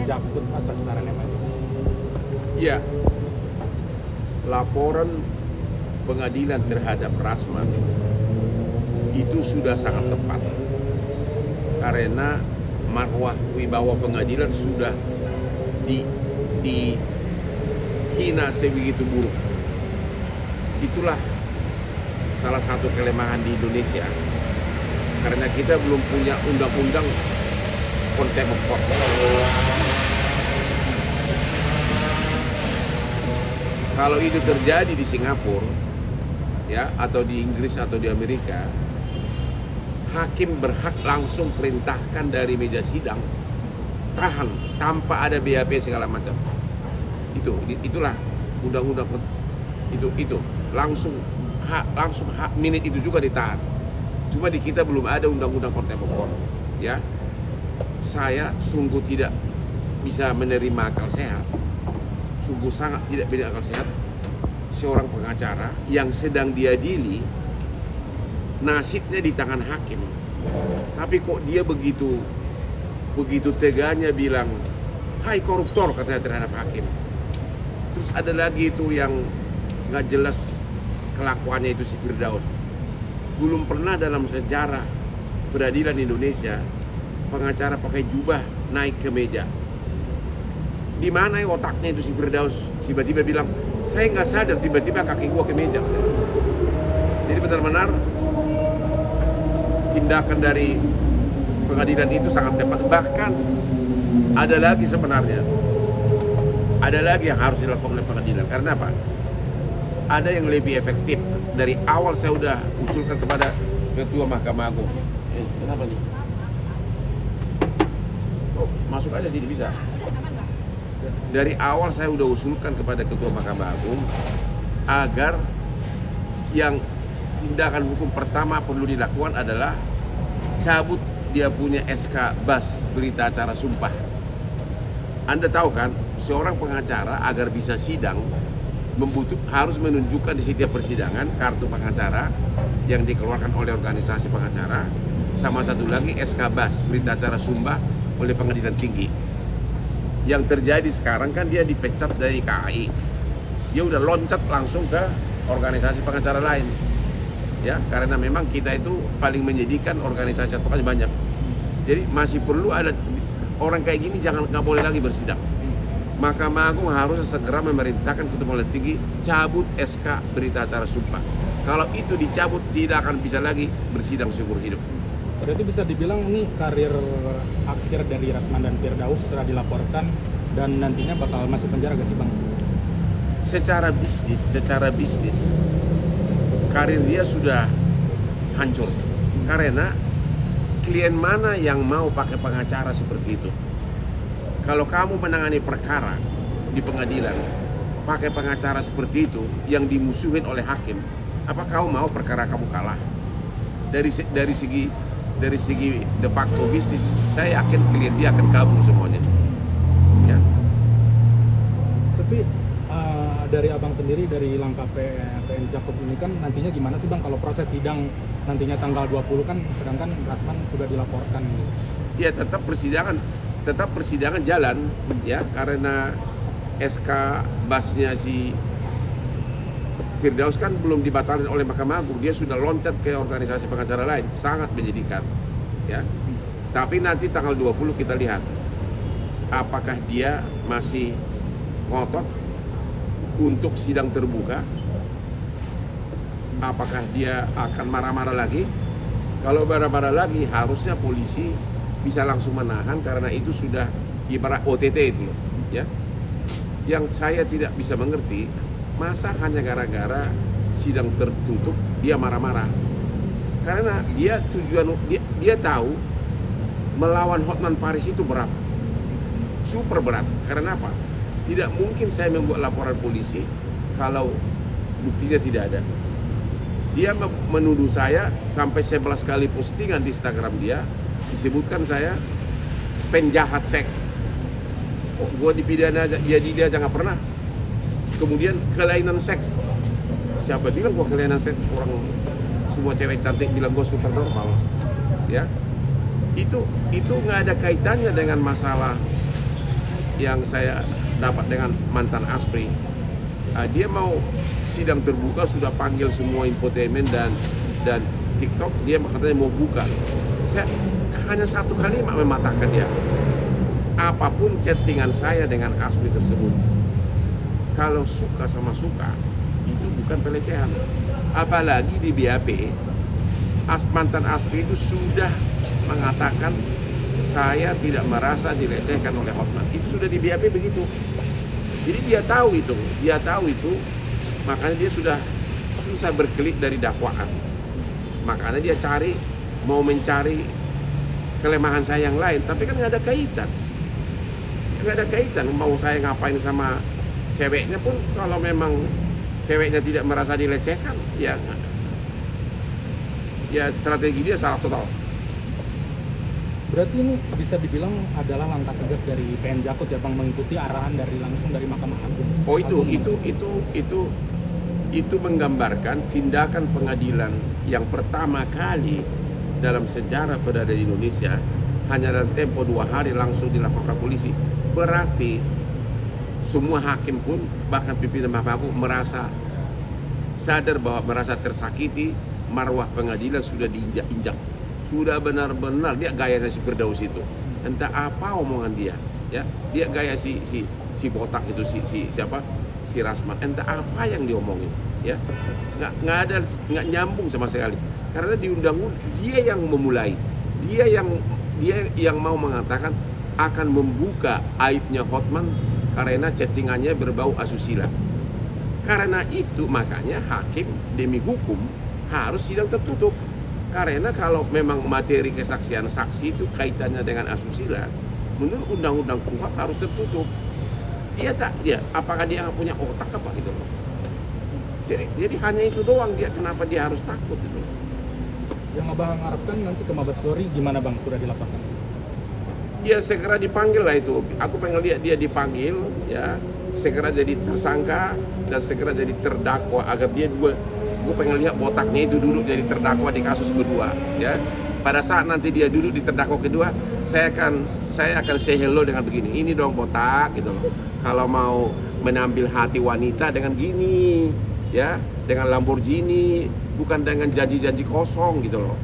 Jakut atas sarannya Pak Jokowi. Ya, laporan pengadilan terhadap Rasman itu sudah sangat tepat karena marwah wibawa pengadilan sudah dihina sebegitu buruk. Itulah salah satu kelemahan di Indonesia karena kita belum punya undang-undang contempt of court. Kalau itu terjadi di Singapura, ya, atau di Inggris atau di Amerika, hakim berhak langsung perintahkan dari meja sidang tahan tanpa ada BAP segala macam. Itulah undang-undang itu langsung hak minit itu juga ditahan. Cuma di kita belum ada undang-undang contempt of court, ya. Saya sungguh tidak bisa menerima akal sehat. Sungguh sangat tidak berakal sehat seorang pengacara yang sedang diadili nasibnya di tangan hakim, tapi kok dia begitu teganya bilang hai koruptor katanya terhadap hakim. Terus ada lagi itu yang nggak jelas kelakuannya itu si Firdaus. Belum pernah dalam sejarah peradilan Indonesia pengacara pakai jubah naik ke meja. Di mana otaknya itu si Firdaus tiba-tiba bilang saya nggak sadar tiba-tiba kaki gua ke meja. Jadi benar-benar tindakan dari pengadilan itu sangat tepat. Bahkan ada lagi sebenarnya, ada lagi yang harus dilakukan oleh pengadilan. Karena apa? Ada yang lebih efektif. Dari awal saya udah usulkan kepada Ketua Mahkamah Agung. Kenapa nih? Oh, masuk aja sini bisa. Dari awal saya udah usulkan kepada Ketua Mahkamah Agung agar yang tindakan hukum pertama perlu dilakukan adalah cabut dia punya SK BAS berita acara sumpah. Anda tahu kan, seorang pengacara agar bisa sidang harus menunjukkan di setiap persidangan kartu pengacara yang dikeluarkan oleh organisasi pengacara, sama satu lagi SK BAS berita acara sumpah oleh pengadilan tinggi. Yang terjadi sekarang kan dia dipecat dari KAI, dia udah loncat langsung ke organisasi pengacara lain, ya, karena memang kita itu paling menyedihkan organisasi advokasi banyak. Jadi masih perlu ada orang kayak gini, nggak boleh lagi bersidang. Mahkamah Agung harus segera memerintahkan Ketua Pengadilan Tinggi cabut SK berita acara sumpah. Kalau itu dicabut tidak akan bisa lagi bersidang seumur hidup. Berarti bisa dibilang ini karir akhir dari Rasman dan Firdaus setelah dilaporkan dan nantinya bakal masuk penjara gak sih Bang? Secara bisnis karir dia sudah hancur. Karena klien mana yang mau pakai pengacara seperti itu? Kalau kamu menangani perkara di pengadilan pakai pengacara seperti itu yang dimusuhin oleh hakim, apa kau mau perkara kamu kalah? Dari segi de facto bisnis, saya yakin klien dia akan kabur semuanya. Ya. Tapi dari abang sendiri, dari langkah PN Jakub ini kan nantinya gimana sih Bang kalau proses sidang nantinya tanggal 20 kan, sedangkan Rasman sudah dilaporkan gitu. Ya tetap persidangan jalan, ya, karena SK BAS-nya si Firdaus kan belum dibatalkan oleh Mahkamah Agung, dia sudah loncat ke organisasi pengacara lain, sangat menyedihkan, ya. Tapi nanti tanggal 20 kita lihat apakah dia masih ngotot untuk sidang terbuka, apakah dia akan marah-marah lagi. Kalau marah-marah lagi harusnya polisi bisa langsung menahan karena itu sudah ibarat OTT itu loh, ya. Yang saya tidak bisa mengerti, masa hanya gara-gara sidang tertutup dia marah-marah? Karena dia dia tahu melawan Hotman Paris itu berat, super berat. Karena apa? Tidak mungkin saya membuat laporan polisi kalau buktinya tidak ada. Dia menuduh saya sampai 11 kali postingan di Instagram dia disebutkan saya penjahat seks. Oh, gue dipidana aja, dia aja nggak pernah. Kemudian kelainan seks, siapa bilang gua kelainan seks? Orang semua cewek cantik bilang gua super normal, ya. Itu nggak ada kaitannya dengan masalah yang saya dapat dengan mantan Aspri, dia mau sidang terbuka, sudah panggil semua infotainment dan TikTok, dia katanya mau buka. Saya hanya satu kalimat mematahkan dia. Apapun chattingan saya dengan Aspri tersebut, kalau suka sama suka, itu bukan pelecehan. Apalagi di BAP, mantan Aspri itu sudah mengatakan saya tidak merasa dilecehkan oleh Hotman. Itu sudah di BAP begitu. Jadi dia tahu itu, makanya dia sudah susah berkelit dari dakwaan. Makanya dia mau mencari kelemahan saya yang lain, tapi kan nggak ada kaitan. Mau saya ngapain sama ceweknya pun, kalau memang ceweknya tidak merasa dilecehkan, ya strategi dia salah total. Berarti ini bisa dibilang adalah langkah tegas dari PN Jakut ya Bang, mengikuti arahan langsung dari Mahkamah Agung. Oh itu menggambarkan tindakan pengadilan yang pertama kali dalam sejarah perdana di Indonesia, hanya dalam tempo 2 hari langsung dilaporkan polisi. Berarti semua hakim pun, bahkan pimpinan Mahkamah Agung merasa sadar bahwa merasa tersakiti, marwah pengadilan sudah diinjak-injak. Sudah benar-benar dia gayanya si Firdaus itu. Entah apa omongan dia, ya. Dia gaya si botak itu siapa? Si Rasman. Entah apa yang diomongin, ya. Nggak nyambung sama sekali. Karena di undang-undang dia yang memulai. Dia yang mau mengatakan akan membuka aibnya Hotman karena chattingannya berbau asusila. Karena itu makanya hakim demi hukum harus sidang tertutup. Karena kalau memang materi kesaksian saksi itu kaitannya dengan asusila, menurut undang-undang KUHP harus tertutup. Apakah dia punya otak apa gitu loh. Jadi hanya itu doang kenapa dia harus takut gitu. Yang Abang harapkan nanti ke Mabes Polri gimana Bang, sudah dilaporkan? Ya segera dipanggil lah itu. Aku pengen lihat dia dipanggil, ya, segera jadi tersangka dan segera jadi terdakwa agar gue pengen lihat botaknya itu duduk jadi terdakwa di kasus kedua, ya. Pada saat nanti dia duduk di terdakwa kedua, saya akan say hello dengan begini. Ini dong botak gitu loh. Kalau mau menambil hati wanita dengan gini, ya, dengan Lamborghini, bukan dengan janji-janji kosong gitu loh.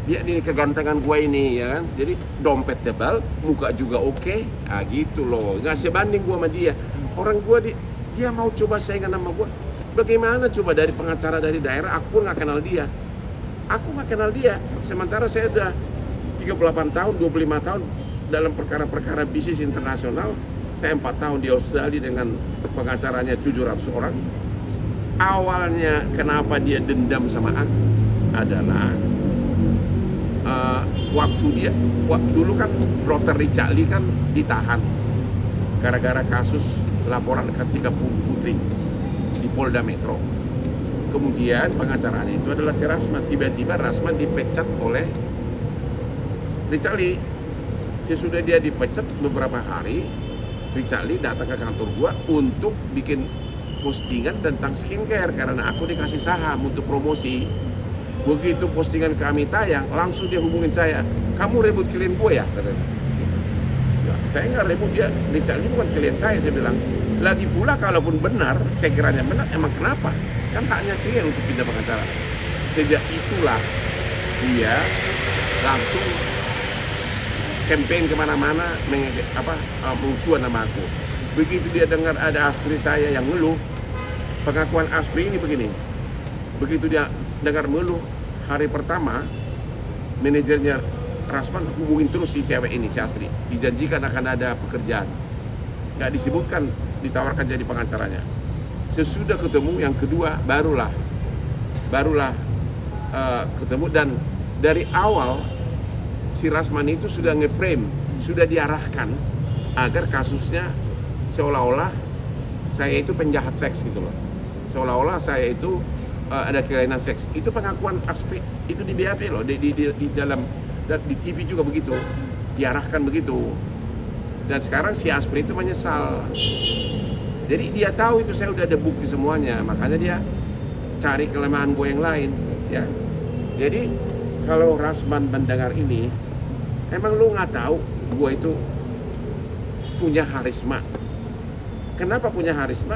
Dia ini kegantengan gue ini, ya kan. Jadi dompet tebal, muka juga oke, gitu loh. Nggak sebanding gue sama dia. Orang gue dia mau coba saingan sama gue. Bagaimana coba dari pengacara dari daerah, aku pun nggak kenal dia. Sementara saya udah 38 tahun, 25 tahun dalam perkara-perkara bisnis internasional. Saya 4 tahun di Australia dengan pengacaranya 700 orang. Awalnya kenapa dia dendam sama aku adalah dulu kan Broter Richard Lee kan ditahan gara-gara kasus laporan Kartika Putri di Polda Metro. Kemudian pengacaranya itu adalah si Rasman. Tiba-tiba Rasman dipecat oleh Richard Lee. Sesudah dia dipecat beberapa hari, Richard Lee datang ke kantor gua untuk bikin postingan tentang skincare karena aku dikasih saham untuk promosi. Begitu postingan kami tayang, langsung dia hubungin saya. Kamu rebut klien gue ya? Katanya. Ya, saya nggak rebut dia. Richard Lee bukan klien saya bilang. Lagi pula kalaupun benar, saya kiranya benar, emang kenapa? Kan haknya klien untuk pindah pengacara. Sejak itulah dia langsung campaign kemana-mana musuhan sama aku. Begitu dia dengar ada Aspri saya yang ngeluh, pengakuan Aspri ini begini. Begitu dia dengar ngeluh, hari pertama manajernya Rasman hubungin terus si cewek ini, si Aspri. Dijanjikan akan ada pekerjaan. Nggak disebutkan ditawarkan jadi pengacaranya. Sesudah ketemu yang kedua barulah ketemu, dan dari awal si Rasman itu sudah nge-frame, sudah diarahkan agar kasusnya seolah-olah saya itu penjahat seks gitu loh. Seolah-olah saya itu ada kelainan seks. Itu pengakuan Aspri itu di BAP loh, di dalam di TV juga begitu, diarahkan begitu. Dan sekarang si Aspri itu menyesal. Jadi dia tahu itu saya udah ada bukti semuanya, makanya dia cari kelemahan gue yang lain, ya. Jadi kalau Rasman mendengar ini, emang lu nggak tahu gue itu punya harisma. Kenapa punya harisma?